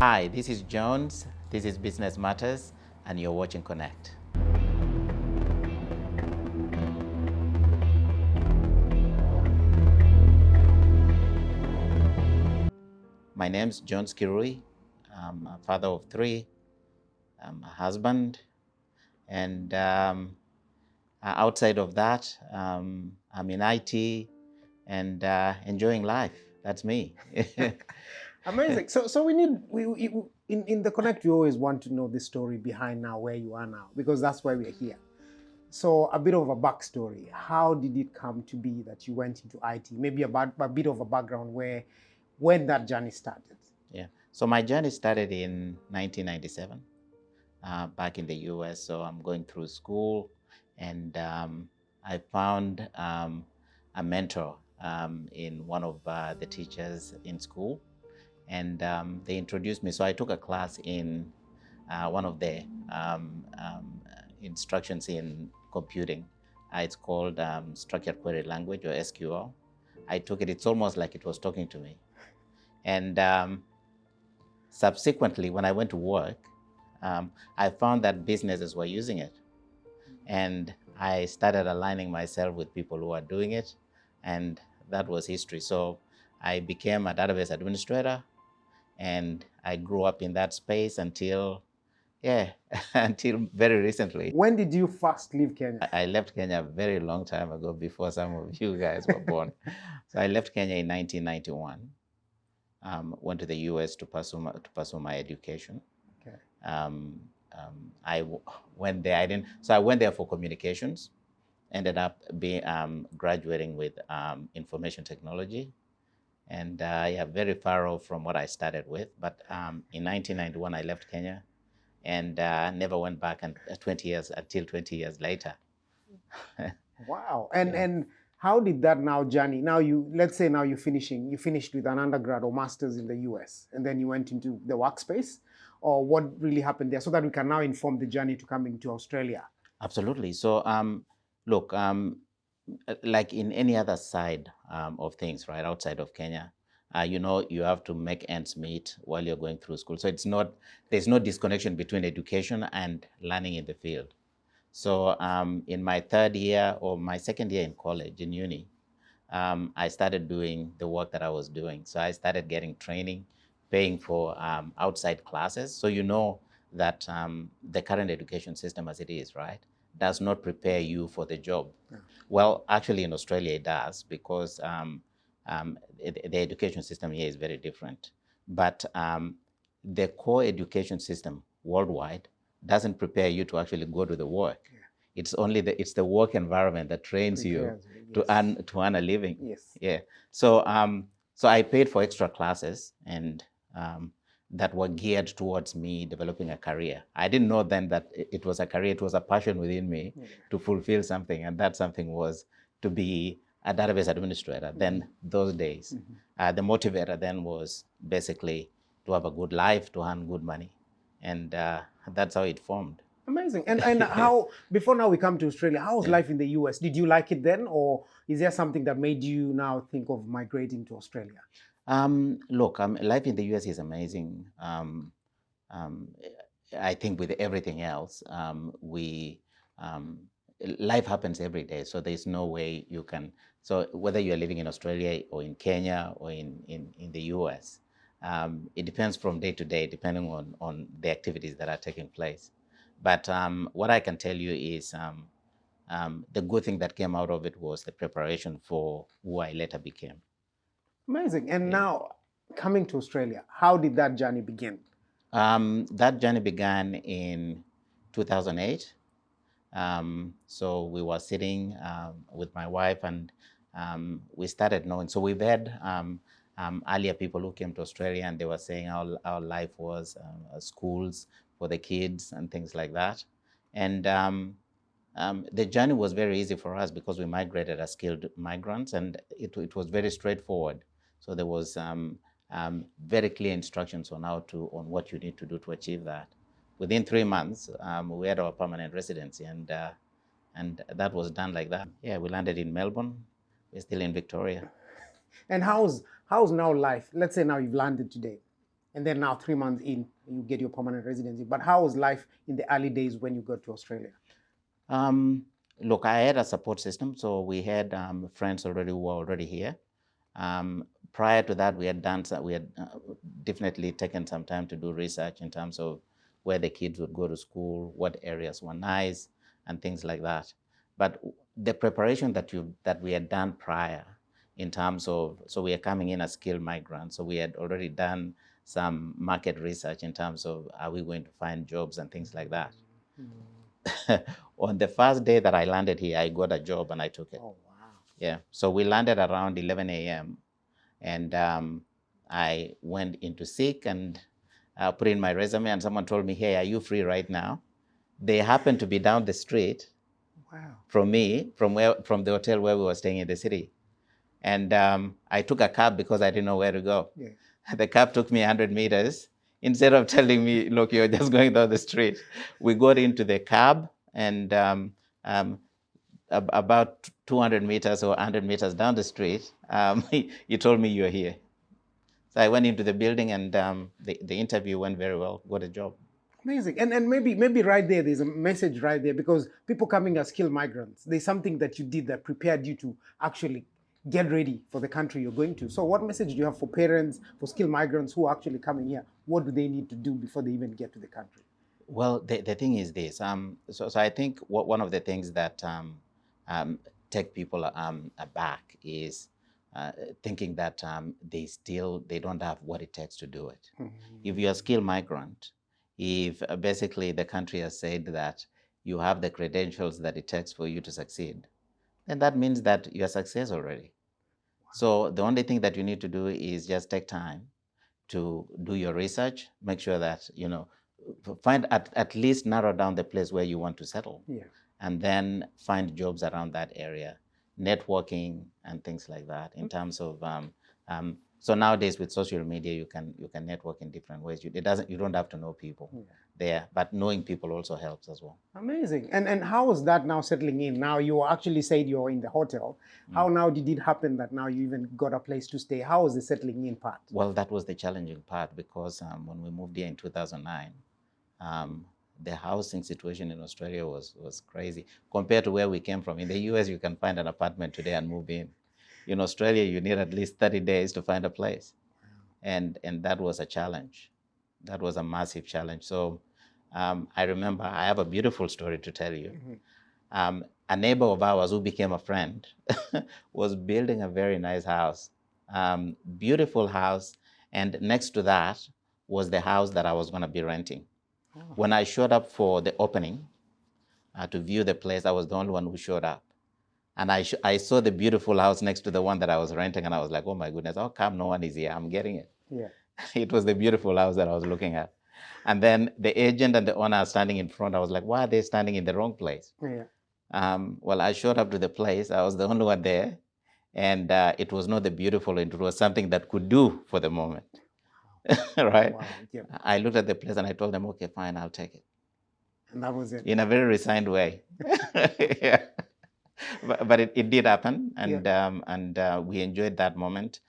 Hi, this is Jones, this is Business Matters, and you're watching Connect. My name's Jones Kirui. I'm a father of three. I'm a husband. And outside of that, I'm in IT and enjoying life. That's me. Amazing. So in the Connect, we always want to know the story behind now where you are now, because that's why we're here. So a bit of a backstory. How did it come to be that you went into IT? Maybe a bit of a background when that journey started. Yeah. So my journey started in 1997, back in the US. So I'm going through school, and I found a mentor in one of the teachers in school, and they introduced me. So I took a class in one of the instructions in computing. It's called Structured Query Language, or SQL. I took it. It's almost like it was talking to me. And subsequently, when I went to work, I found that businesses were using it. And I started aligning myself with people who are doing it. And that was history. So I became a database administrator, and I grew up in that space until, until very recently. When did you first leave Kenya? I left Kenya a very long time ago, before some of you guys were born. So I left Kenya in 1991. Went to the US to pursue my education. Okay. Went there. I went there for communications. Ended up graduating with information technology, and very far off from what I started with. But in 1991, I left Kenya, and never went back until 20 years later. Wow. And how did that now journey? Now let's say you finished with an undergrad or master's in the US, and then you went into the workspace, or what really happened there, so that we can now inform the journey to coming to Australia. Absolutely. So look, like in any other side of things, right, outside of Kenya, you have to make ends meet while you're going through school. So there's no disconnection between education and learning in the field. So in my third year or my second year in college, in uni, I started doing the work that I was doing. So I started getting training, paying for outside classes. So that the current education system as it is, right, does not prepare you for the job. Yeah. Well, actually in Australia it does, because the education system here is very different. But the core education system worldwide doesn't prepare you to actually go to the work. Yeah. It's the work environment that trains you to earn a living. Yes. Yeah. So so I paid for extra classes, and that were geared towards me developing a career. I didn't know then that it was a career. It was a passion within me to fulfill something, and that something was to be a database administrator. Then those days, the motivator then was basically to have a good life, to earn good money, and that's how it formed. Amazing. And how, before now we come to Australia, how was life in the US? Did you like it then, or is there something that made you now think of migrating to Australia? Look, life in the US is amazing. I think with everything else, life happens every day, so there's no way you can. So whether you're living in Australia or in Kenya or in the US, it depends from day to day, depending on the activities that are taking place. But what I can tell you is the good thing that came out of it was the preparation for who I later became. Amazing. And now, coming to Australia, how did that journey begin? That journey began in 2008. So we were sitting with my wife, and we started knowing. So we've had earlier people who came to Australia, and they were saying how our life was, schools for the kids and things like that. And the journey was very easy for us because we migrated as skilled migrants, and it was very straightforward. So there was very clear instructions on what you need to do to achieve that. Within 3 months, we had our permanent residency, and that was done like that. Yeah, we landed in Melbourne. We're still in Victoria. And how's now life? Let's say now you've landed today. And then now 3 months in, you get your permanent residency. But how was life in the early days when you got to Australia? Um, Look, I had a support system, so we had friends already who were already here. Prior to that, we had definitely taken some time to do research in terms of where the kids would go to school, what areas were nice, and things like that. But the preparation that we had done prior, in terms of, so we are coming in as skilled migrants, so we had already done some market research in terms of, are we going to find jobs and things like that. On the first day that I landed here, I got a job and I took it. Oh, wow. Yeah. So we landed around 11 a.m. and I went into SICK and put in my resume, and someone told me, hey, are you free right now? They happened to be down the street from me, from the hotel where we were staying in the city. And I took a cab because I didn't know where to go. Yeah. The cab took me 100 meters. Instead of telling me, look, you're just going down the street, we got into the cab, and about 200 meters or 100 meters down the street, he told me, you're here. So I went into the building, and the interview went very well, got a job. Amazing. And maybe right there, there's a message right there, because people coming as skilled migrants, there's something that you did that prepared you to actually get ready for the country you're going to. So what message do you have for parents, for skilled migrants who are actually coming here? What do they need to do before they even get to the country? Well, the thing is this. So I think one of the things that take people aback is thinking that they don't have what it takes to do it. If you're a skilled migrant, if basically the country has said that you have the credentials that it takes for you to succeed, then that means that you're a success already. So the only thing that you need to do is just take time to do your research, make sure that, find at least narrow down the place where you want to settle. Yeah. And then find jobs around that area, networking and things like that. In terms of, so nowadays with social media, you can network in different ways. You don't have to know people there, but knowing people also helps as well. Amazing. And how is that now settling in? Now you actually said you're in the hotel. How now did it happen that now you even got a place to stay? How was the settling in part? Well, that was the challenging part, because when we moved here in 2009, the housing situation in Australia was crazy compared to where we came from. In the US, you can find an apartment today and move in. In Australia, you need at least 30 days to find a place. And that was a challenge. That was a massive challenge. So I remember, I have a beautiful story to tell you. A neighbor of ours who became a friend was building a very nice house, beautiful house. And next to that was the house that I was going to be renting. When I showed up for the opening to view the place, I was the only one who showed up. And I saw the beautiful house next to the one that I was renting, and I was like, oh my goodness, how come no one is here? I'm getting it. Yeah. It was the beautiful house that I was looking at. And then the agent and the owner are standing in front. I was like, why are they standing in the wrong place? Yeah. Well, I showed up to the place. I was the only one there. And it was not the beautiful, it was something that could do for the moment. Right? Wow. Yeah. I looked at the place and I told them, okay, fine, I'll take it. And that was it. In a very resigned way. Yeah. But it did happen, and we enjoyed that moment.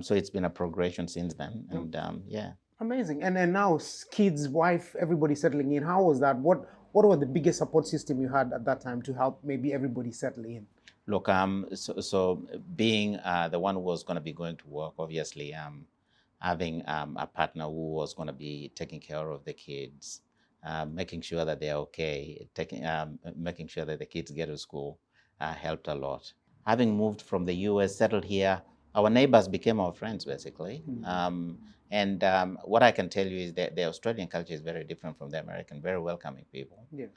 So it's been a progression since then, and yeah. Amazing. And then now kids, wife, everybody settling in. How was that? What were the biggest support system you had at that time to help maybe everybody settle in? Look, so being the one who was going to be going to work, obviously, having a partner who was going to be taking care of the kids, making sure that they're okay, making sure that the kids get to school, helped a lot. Having moved from the US, settled here, our neighbors became our friends, basically. And what I can tell you is that the Australian culture is very different from the American, very welcoming people. Yeah.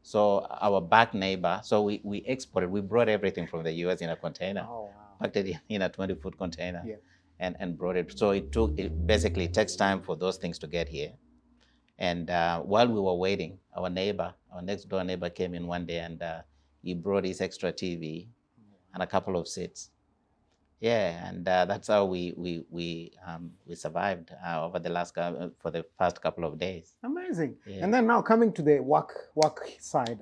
So our back neighbor, so we exported, we brought everything from the US in a container, packed it in a 20-foot container, and brought it. So it basically takes time for those things to get here. And while we were waiting, our next door neighbor came in one day, and he brought his extra TV and a couple of seats. Yeah, and that's how we survived over the for the past couple of days. Amazing. Yeah. And then now coming to the work side,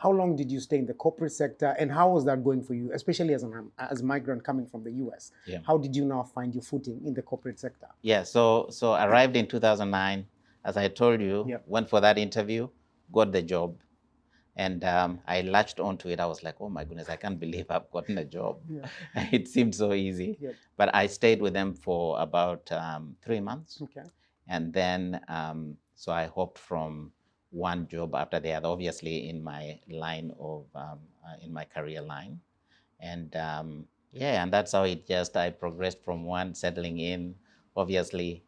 How long did you stay in the corporate sector, and how was that going for you, especially as as a migrant coming from the US? Yeah. How did you now find your footing in the corporate sector? Yeah, so arrived in 2009, as I told you, Yep. went for that interview, got the job, and I latched onto it. I was like, oh my goodness, I can't believe I've gotten a job. Yeah. It seemed so easy. Yep. But I stayed with them for about 3 months. Okay. And then, so I hopped from one job after the other, obviously in my line of, in my career line. And yeah, and that's how I progressed from one, settling in, obviously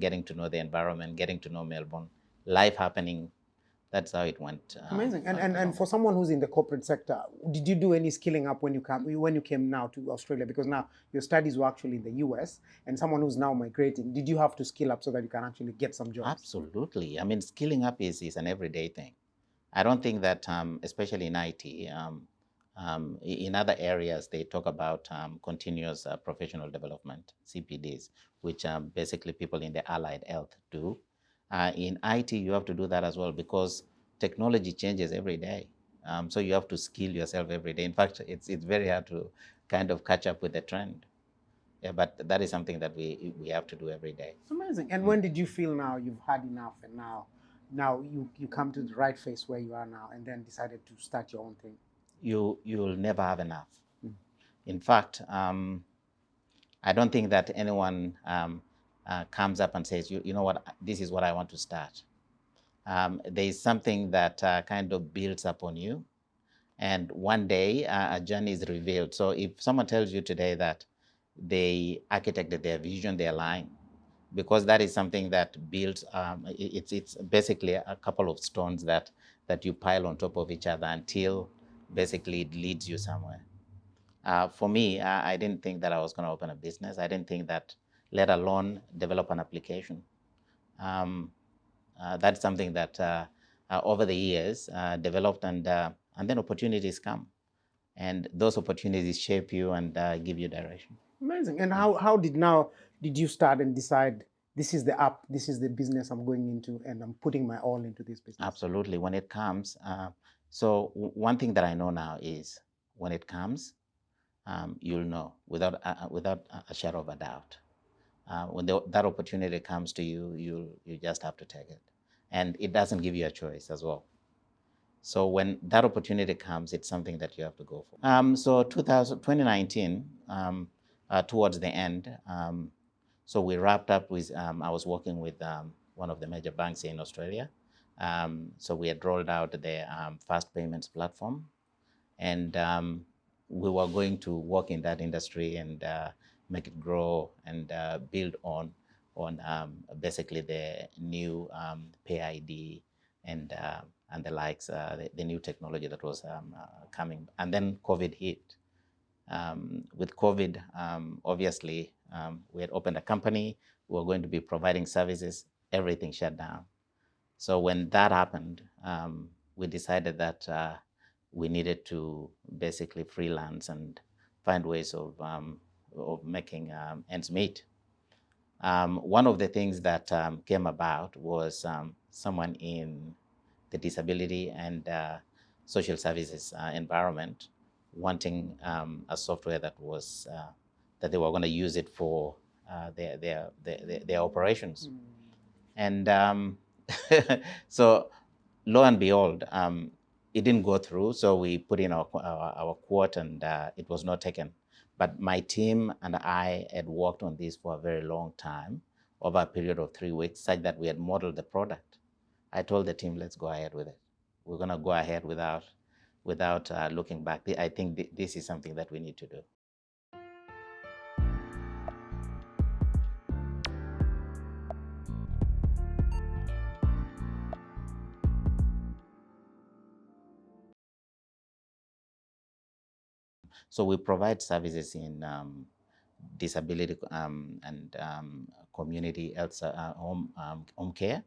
getting to know the environment, getting to know Melbourne, life happening. That's how it went. Amazing. And for someone who's in the corporate sector, did you do any skilling up when you came now to Australia? Because now your studies were actually in the US, and someone who's now migrating, did you have to skill up so that you can actually get some jobs? Absolutely. I mean, skilling up is an everyday thing. I don't think that, especially in IT, in other areas, they talk about continuous professional development, CPDs, which basically people in the allied health do. In IT, you have to do that as well because technology changes every day. So you have to skill yourself every day. In fact, it's very hard to kind of catch up with the trend. Yeah, but that is something that we have to do every day. Amazing. And when did you feel now you've had enough, and now you come to the right phase where you are now, and then decided to start your own thing? You'll never have enough. In fact, I don't think that anyone comes up and says, you know what, this is what I want to start. There is something that kind of builds upon you, and one day a journey is revealed. So if someone tells you today that they architected their vision, they're lying, because that is something that builds. It's basically a couple of stones that you pile on top of each other until basically it leads you somewhere. For me, I didn't think that I was going to open a business. I didn't think that, let alone develop an application. That's something that over the years developed, and then opportunities come, and those opportunities shape you and give you direction. Amazing. And how did you start and decide this is the app, this is the business I'm going into, and I'm putting my all into this business? Absolutely. When it comes, so one thing that I know now is when it comes, you'll know without a shadow of a doubt. When that opportunity comes to you, you just have to take it, and it doesn't give you a choice as well. So when that opportunity comes, it's something that you have to go for. So 2019, towards the end, so we wrapped up with, I was working with one of the major banks here in Australia. So we had rolled out the fast payments platform, and we were going to work in that industry and make it grow and build on basically the new Pay ID and the likes, the new technology that was coming. And then COVID hit. With COVID, obviously, we had opened a company. We were going to be providing services. Everything shut down. So when that happened, we decided that we needed to basically freelance and find ways of making ends meet. One of the things that came about was someone in the disability and social services environment wanting a software that was that they were going to use it for their operations. And so lo and behold, it didn't go through. So we put in our quote, and it was not taken. But my team and I had worked on this for a very long time, over a period of 3 weeks, such that we had modeled the product. I told the team, let's go ahead with it. We're going to go ahead without looking back. I think this is something that we need to do. So we provide services in disability and community health, home care.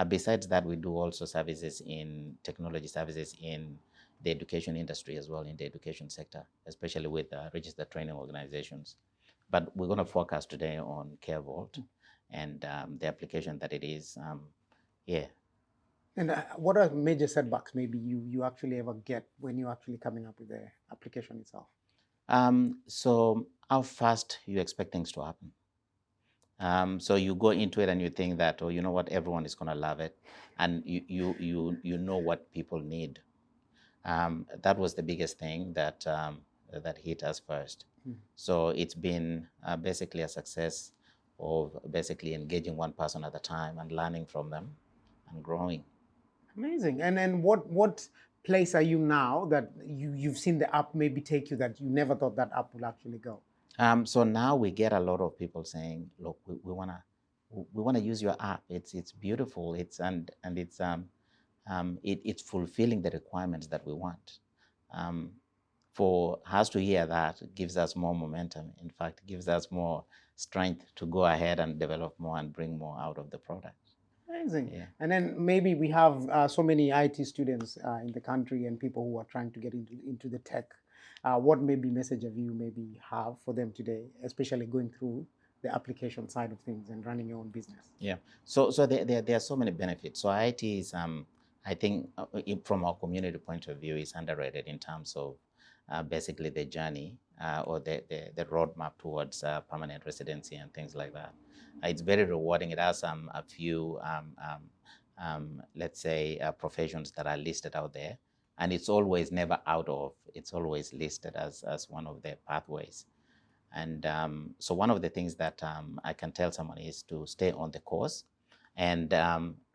Besides that, we do also services in technology services in the education industry as well, in the education sector, especially with registered training organizations. But we're going to focus today on Care Vault and the application that it is. Yeah. And what are major setbacks maybe you actually ever get when you're actually coming up with the application itself? So how fast you expect things to happen? So you go into it and you think that, oh, you know what, everyone is going to love it, and you know what people need. That was the biggest thing that hit us first. Mm. So it's been basically a success of basically engaging one person at a time and learning from them and growing. Amazing. And then what place are you now that you've seen the app maybe take you that you never thought that app would actually go? So now we get a lot of people saying, look, we wanna use your app. It's beautiful. It's fulfilling the requirements that we want. Um, for us to hear that gives us more momentum. In fact, gives us more strength to go ahead and develop more and bring more out of the product. Amazing. Yeah. And then maybe we have so many IT students in the country and people who are trying to get into the tech. What maybe message of you maybe have for them today, especially going through the application side of things and running your own business? Yeah. So there are so many benefits. So IT is, I think, from our community point of view, is underrated in terms of basically the journey or the roadmap towards permanent residency and things like that. It's very rewarding. It has a few, let's say, professions that are listed out there, and it's always never out of. It's always listed as one of the pathways. And so one of the things that I can tell someone is to stay on the course. And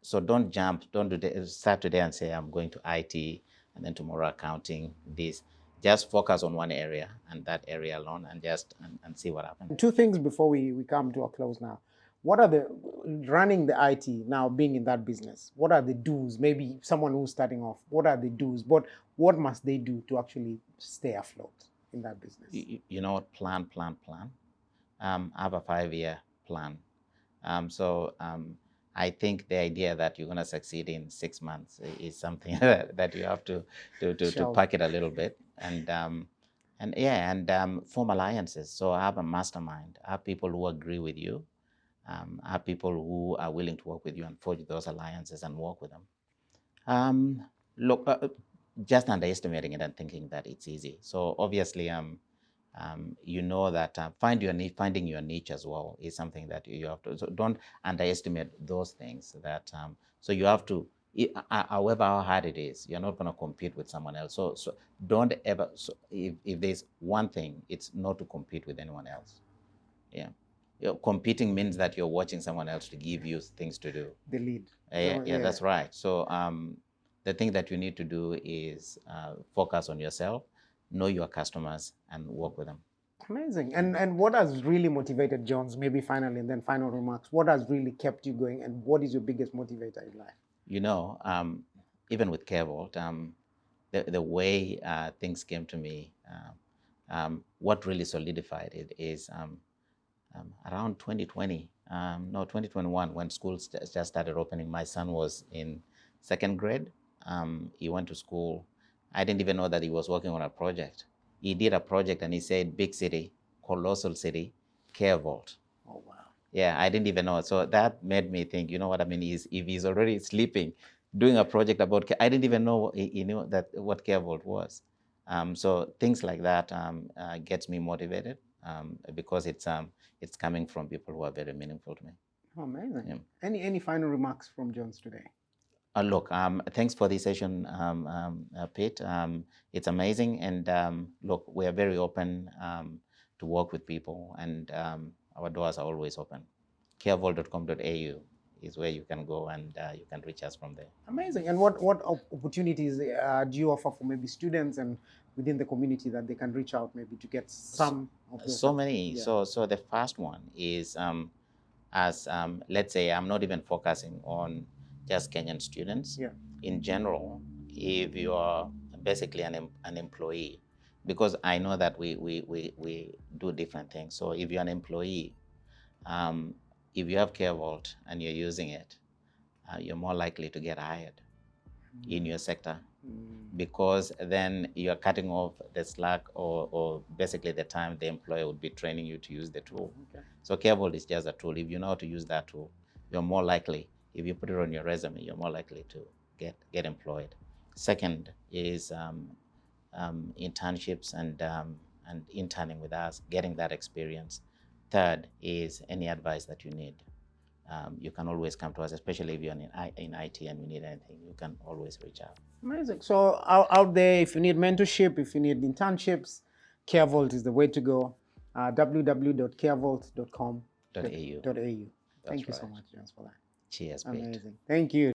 so don't jump, don't start today and say, I'm going to IT and then tomorrow accounting, this. Just focus on one area and that area alone and just and see what happens. Two things before we come to a close now. What are the running the IT now, being in that business? What are the do's? Maybe someone who's starting off, what are the do's? But what must they do to actually stay afloat in that business? You know what? Plan. I have a 5-year plan. So I think the idea that you're going to succeed in 6 months is something that you have to pack it a little bit and form alliances. So I have a mastermind. I have people who agree with you. I have people who are willing to work with you and forge those alliances and work with them. Um, Look, just underestimating it and thinking that it's easy. So obviously, you know that finding your niche as well is something that you have to. So don't underestimate those things. So you have to. However how hard it is, you're not going to compete with someone else. So don't ever. So if there's one thing, it's not to compete with anyone else. Yeah. Competing means that you're watching someone else to give you things to do. The lead. Yeah, that's right. So the thing that you need to do is focus on yourself, know your customers, and work with them. Amazing. And what has really motivated Jones, maybe finally, and then final remarks, what has really kept you going and what is your biggest motivator in life? You know, even with CareVault, the way things came to me, what really solidified it is around 2020, no, 2021, when schools just started opening. My son was in 2nd grade. He went to school. I didn't even know that he was working on a project. He did a project and he said, big city, colossal city, CareVault. Oh, wow. Yeah, I didn't even know. So that made me think, you know what I mean, if he's already sleeping, doing a project about, I didn't even know he knew that what CareVault was. So things like that gets me motivated because it's coming from people who are very meaningful to me. Oh, amazing. Yeah. Any final remarks from Jones today? Look, thanks for this session, Pete. It's amazing, and look, we are very open to work with people, and our doors are always open. carevault.com.au is where you can go, and you can reach us from there. Amazing. And what opportunities do you offer for maybe students and within the community that they can reach out maybe to get some of those? So many. Yeah. So the first one is as let's say I'm not even focusing on just Kenyan students. Yeah. In general, if you are basically an employee, because I know that we do different things. So if you're an employee, if you have CareVault and you're using it, you're more likely to get hired in your sector, because then you're cutting off the slack or basically the time the employer would be training you to use the tool. Okay. So CareVault is just a tool. If you know how to use that tool, you're more likely, if you put it on your resume, you're more likely get employed. Second is internships and interning with us, getting that experience. Third is any advice that you need. You can always come to us, especially if you're in IT and you need anything, you can always reach out. Amazing. So out there, if you need mentorship, if you need internships, CareVault is the way to go. www.carevault.com.au. Thank you so much, Jones, for that. Cheers, Amazing. Thank you.